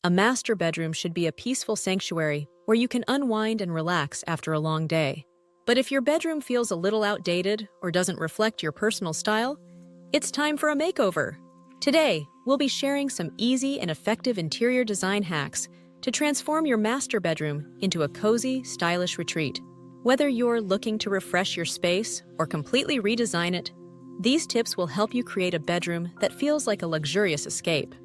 A master bedroom should be a peaceful sanctuary where you can unwind and relax after a long day. But if your bedroom feels a little outdated or doesn't reflect your personal style, it's time for a makeover. Today, we'll be sharing some easy and effective interior design hacks to transform your master bedroom into a cozy, stylish retreat. Whether you're looking to refresh your space or completely redesign it, these tips will help you create a bedroom that feels like a luxurious escape.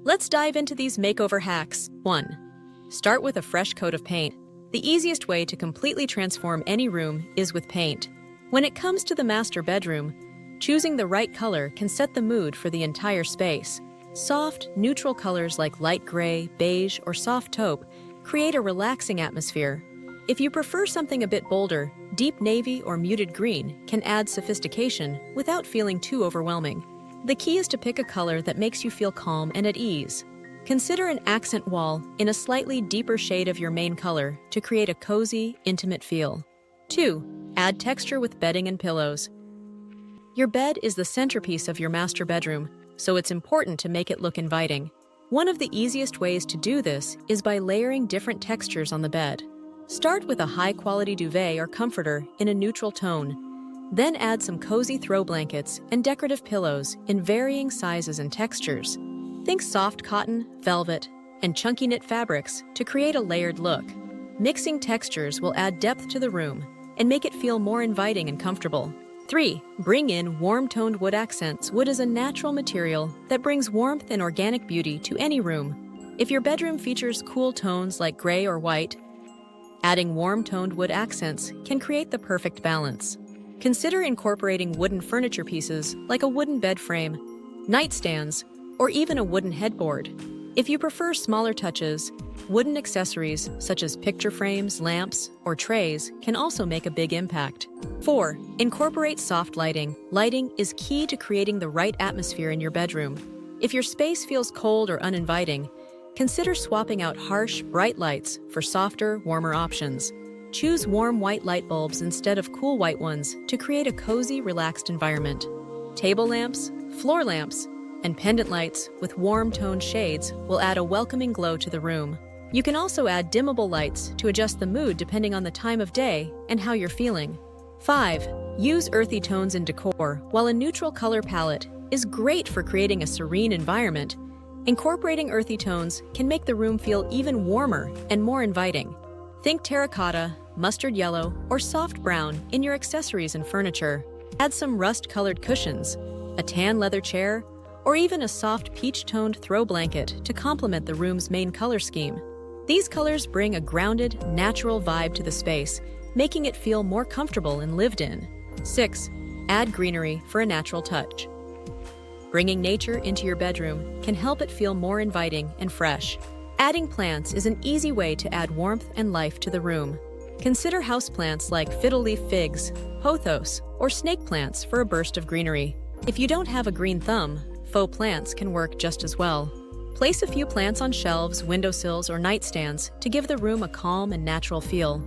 Let's dive into these makeover hacks. 1. Start with a fresh coat of paint. The easiest way to completely transform any room is with paint. When it comes to the master bedroom, choosing the right color can set the mood for the entire space. Soft, neutral colors like light gray, beige, or soft taupe create a relaxing atmosphere. If you prefer something a bit bolder, deep navy or muted green can add sophistication without feeling too overwhelming. The key is to pick a color that makes you feel calm and at ease. Consider an accent wall in a slightly deeper shade of your main color to create a cozy, intimate feel. 2. Add texture with bedding and pillows. Your bed is the centerpiece of your master bedroom, so it's important to make it look inviting. One of the easiest ways to do this is by layering different textures on the bed. Start with a high-quality duvet or comforter in a neutral tone. Then add some cozy throw blankets and decorative pillows in varying sizes and textures. Think soft cotton, velvet, and chunky knit fabrics to create a layered look. Mixing textures will add depth to the room and make it feel more inviting and comfortable. 3. Bring in warm-toned wood accents. Wood is a natural material that brings warmth and organic beauty to any room. If your bedroom features cool tones like gray or white, adding warm-toned wood accents can create the perfect balance. Consider incorporating wooden furniture pieces like a wooden bed frame, nightstands, or even a wooden headboard. If you prefer smaller touches, wooden accessories such as picture frames, lamps, or trays can also make a big impact. 4. Incorporate soft lighting. Lighting is key to creating the right atmosphere in your bedroom. If your space feels cold or uninviting, consider swapping out harsh, bright lights for softer, warmer options. Choose warm white light bulbs instead of cool white ones to create a cozy, relaxed environment. Table lamps, floor lamps, and pendant lights with warm-toned shades will add a welcoming glow to the room. You can also add dimmable lights to adjust the mood depending on the time of day and how you're feeling. 5. Use earthy tones in decor. While a neutral color palette is great for creating a serene environment, incorporating earthy tones can make the room feel even warmer and more inviting. Think terracotta, mustard yellow, or soft brown in your accessories and furniture. Add some rust-colored cushions, a tan leather chair, or even a soft peach-toned throw blanket to complement the room's main color scheme. These colors bring a grounded, natural vibe to the space, making it feel more comfortable and lived in. 6. Add greenery for a natural touch. Bringing nature into your bedroom can help it feel more inviting and fresh. Adding plants is an easy way to add warmth and life to the room. Consider houseplants like fiddle-leaf figs, pothos, or snake plants for a burst of greenery. If you don't have a green thumb, faux plants can work just as well. Place a few plants on shelves, windowsills, or nightstands to give the room a calm and natural feel.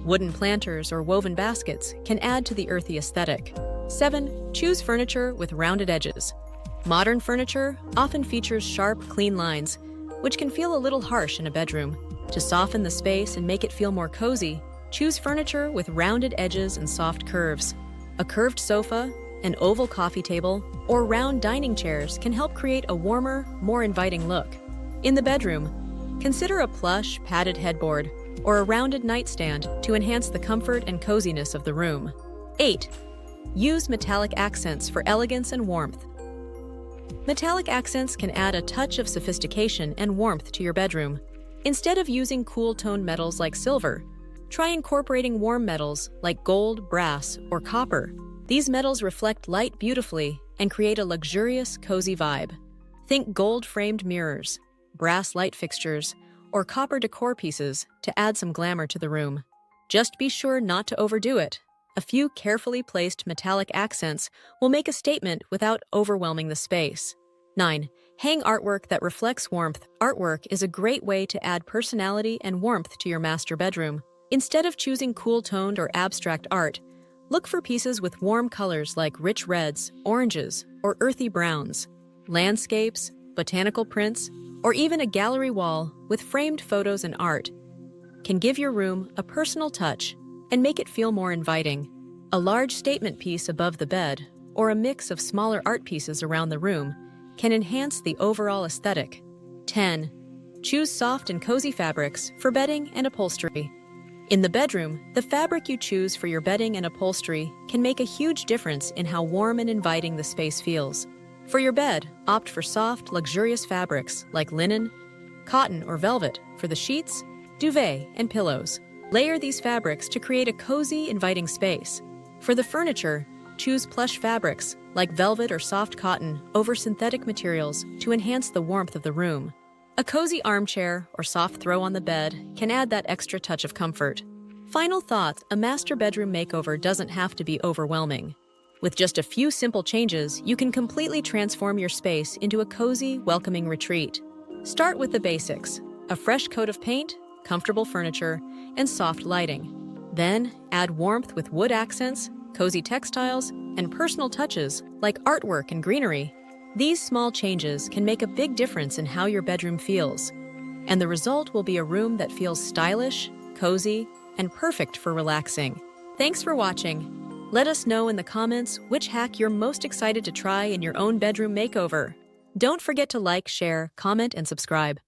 Wooden planters or woven baskets can add to the earthy aesthetic. 7. Choose furniture with rounded edges. Modern furniture often features sharp, clean lines, which can feel a little harsh in a bedroom. To soften the space and make it feel more cozy, choose furniture with rounded edges and soft curves. A curved sofa, an oval coffee table, or round dining chairs can help create a warmer, more inviting look. In the bedroom, consider a plush, padded headboard or a rounded nightstand to enhance the comfort and coziness of the room. 8. Use metallic accents for elegance and warmth. Metallic accents can add a touch of sophistication and warmth to your bedroom. Instead of using cool-toned metals like silver, try incorporating warm metals like gold, brass, or copper. These metals reflect light beautifully and create a luxurious, cozy vibe. Think gold-framed mirrors, brass light fixtures, or copper decor pieces to add some glamour to the room. Just be sure not to overdo it. A few carefully placed metallic accents will make a statement without overwhelming the space. 9. Hang artwork that reflects warmth. Artwork is a great way to add personality and warmth to your master bedroom. Instead of choosing cool-toned or abstract art, look for pieces with warm colors like rich reds, oranges, or earthy browns. Landscapes, botanical prints, or even a gallery wall with framed photos and art can give your room a personal touch and make it feel more inviting. A large statement piece above the bed or a mix of smaller art pieces around the room can enhance the overall aesthetic. 10. Choose soft and cozy fabrics for bedding and upholstery. In the bedroom, the fabric you choose for your bedding and upholstery can make a huge difference in how warm and inviting the space feels. For your bed, opt for soft, luxurious fabrics like linen, cotton, or velvet for the sheets, duvet, and pillows. Layer these fabrics to create a cozy, inviting space. For the furniture, choose plush fabrics like velvet or soft cotton over synthetic materials to enhance the warmth of the room. A cozy armchair or soft throw on the bed can add that extra touch of comfort. Final thoughts: a master bedroom makeover doesn't have to be overwhelming. With just a few simple changes, you can completely transform your space into a cozy, welcoming retreat. Start with the basics: a fresh coat of paint, comfortable furniture, and soft lighting. Then, add warmth with wood accents, cozy textiles, and personal touches like artwork and greenery. These small changes can make a big difference in how your bedroom feels, and the result will be a room that feels stylish, cozy, and perfect for relaxing. Thanks for watching. Let us know in the comments which hack you're most excited to try in your own bedroom makeover. Don't forget to like, share, comment, and subscribe.